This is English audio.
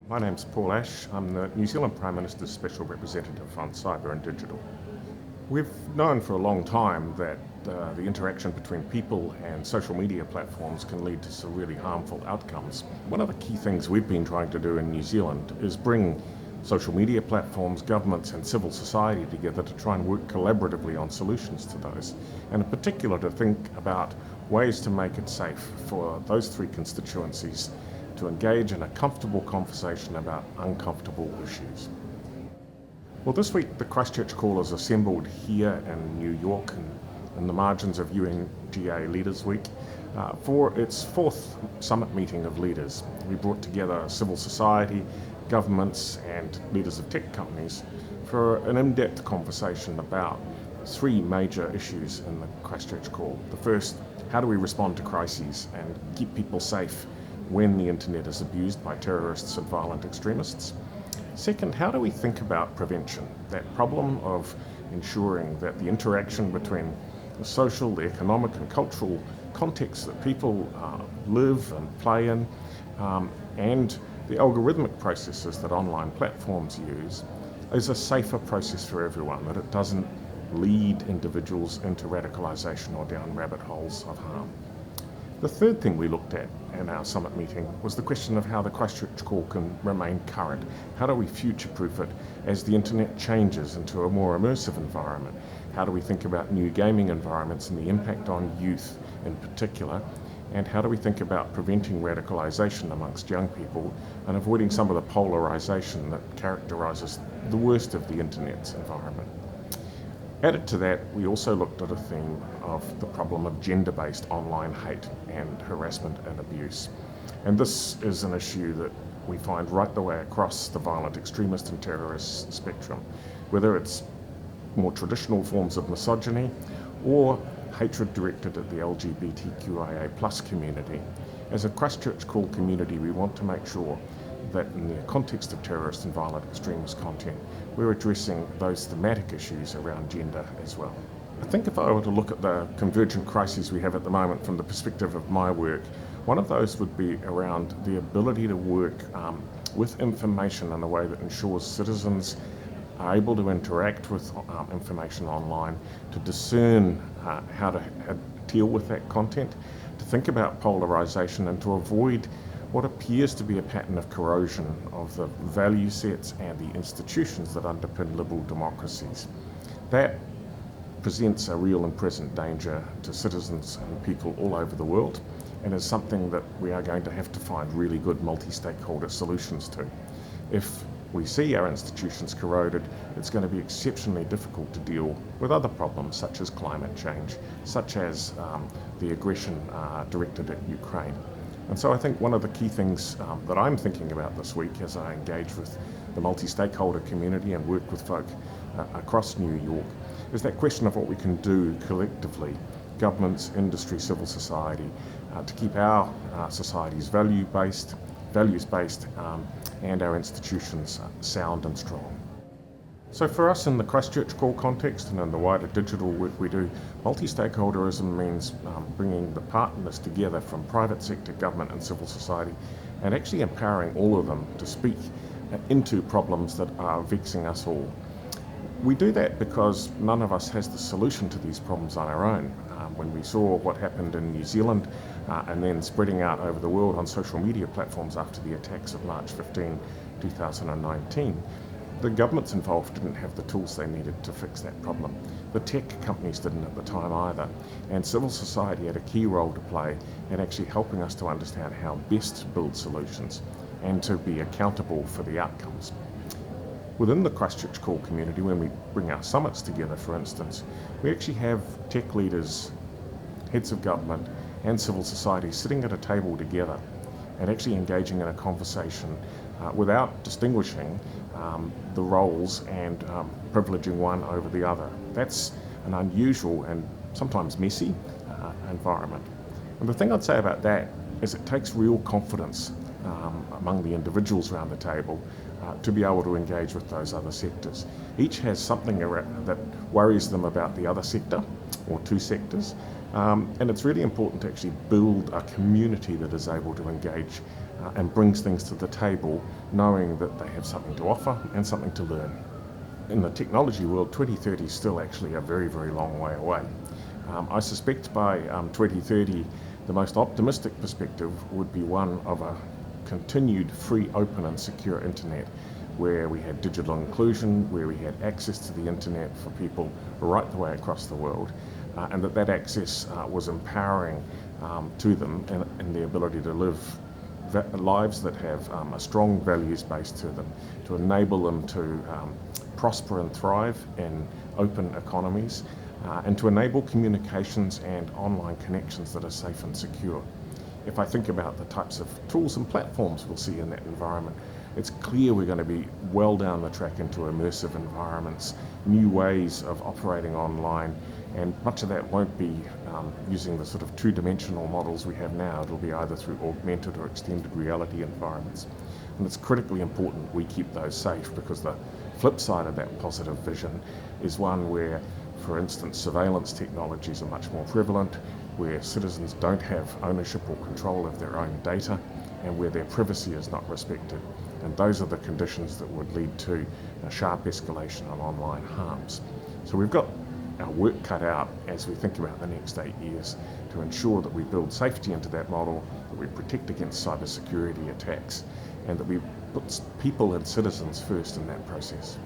My name's Paul Ash. I'm the New Zealand Prime Minister's Special Representative on Cyber and Digital. We've known for a long time that the interaction between people and social media platforms can lead to some really harmful outcomes. One of the key things we've been trying to do in New Zealand is bring social media platforms, governments and civil society together to try and work collaboratively on solutions to those, and in particular to think about ways to make it safe for those three constituencies to engage in a comfortable conversation about uncomfortable issues. Well, this week the Christchurch Call is assembled here in New York in the margins of UNGA Leaders Week for its fourth summit meeting of leaders. We brought together civil society, governments and leaders of tech companies for an in-depth conversation about three major issues in the Christchurch Call. The first, how do we respond to crises and keep people safe when the internet is abused by terrorists and violent extremists? Second, how do we think about prevention? That problem of ensuring that the interaction between the social, the economic and cultural context that people live and play in, and the algorithmic processes that online platforms use is a safer process for everyone, that it doesn't lead individuals into radicalization or down rabbit holes of harm. The third thing we looked at in our summit meeting was the question of how the Christchurch Call can remain current. How do we future-proof it as the internet changes into a more immersive environment? How do we think about new gaming environments and the impact on youth in particular? And how do we think about preventing radicalization amongst young people and avoiding some of the polarization that characterizes the worst of the internet's environment? Added to that, we also looked at a theme of the problem of gender-based online hate and harassment and abuse. And this is an issue that we find right the way across the violent extremist and terrorist spectrum, whether it's more traditional forms of misogyny or hatred directed at the LGBTQIA+ community. As a Christchurch Call community, we want to make sure that in the context of terrorist and violent extremist content, we're addressing those thematic issues around gender as well. I think if I were to look at the convergent crises we have at the moment from the perspective of my work, one of those would be around the ability to work with information in a way that ensures citizens are able to interact with information online, to discern how to deal with that content, to think about polarization and to avoid what appears to be a pattern of corrosion of the value sets and the institutions that underpin liberal democracies. That presents a real and present danger to citizens and people all over the world, and is something that we are going to have to find really good multi-stakeholder solutions to. If we see our institutions corroded, it's going to be exceptionally difficult to deal with other problems such as climate change, such as the aggression directed at Ukraine. And so I think one of the key things that I'm thinking about this week as I engage with the multi-stakeholder community and work with folk across New York is that question of what we can do collectively, governments, industry, civil society, to keep our societies values-based, and our institutions sound and strong. So for us in the Christchurch Call context and in the wider digital work we do, multi-stakeholderism means bringing the partners together from private sector, government and civil society, and actually empowering all of them to speak into problems that are vexing us all. We do that because none of us has the solution to these problems on our own. When we saw what happened in New Zealand and then spreading out over the world on social media platforms after the attacks of March 15, 2019, the governments involved didn't have the tools they needed to fix that problem. The tech companies didn't at the time either. And civil society had a key role to play in actually helping us to understand how best to build solutions and to be accountable for the outcomes. Within the Christchurch Call community, when we bring our summits together, for instance, we actually have tech leaders, heads of government and civil society sitting at a table together and actually engaging in a conversation without distinguishing the roles and privileging one over the other. That's an unusual and sometimes messy environment. And the thing I'd say about that is it takes real confidence among the individuals around the table to be able to engage with those other sectors. Each has something that worries them about the other sector or two sectors, and it's really important to actually build a community that is able to engage and brings things to the table knowing that they have something to offer and something to learn. In the technology world, 2030 is still actually a very, very long way away. I suspect by 2030, the most optimistic perspective would be one of a continued free, open and secure internet where we had digital inclusion, where we had access to the internet for people right the way across the world, and that access was empowering to them in the ability to live lives that have a strong values base to them, to enable them to prosper and thrive in open economies, and to enable communications and online connections that are safe and secure. If I think about the types of tools and platforms we'll see in that environment, it's clear we're going to be well down the track into immersive environments, new ways of operating online, and much of that won't be using the sort of two-dimensional models we have now. It'll be either through augmented or extended reality environments. And it's critically important we keep those safe, because the flip side of that positive vision is one where, for instance, surveillance technologies are much more prevalent, where citizens don't have ownership or control of their own data, and where their privacy is not respected. And those are the conditions that would lead to a sharp escalation of online harms. So we've got our work cut out as we think about the next 8 years to ensure that we build safety into that model, that we protect against cybersecurity attacks, and that we put people and citizens first in that process.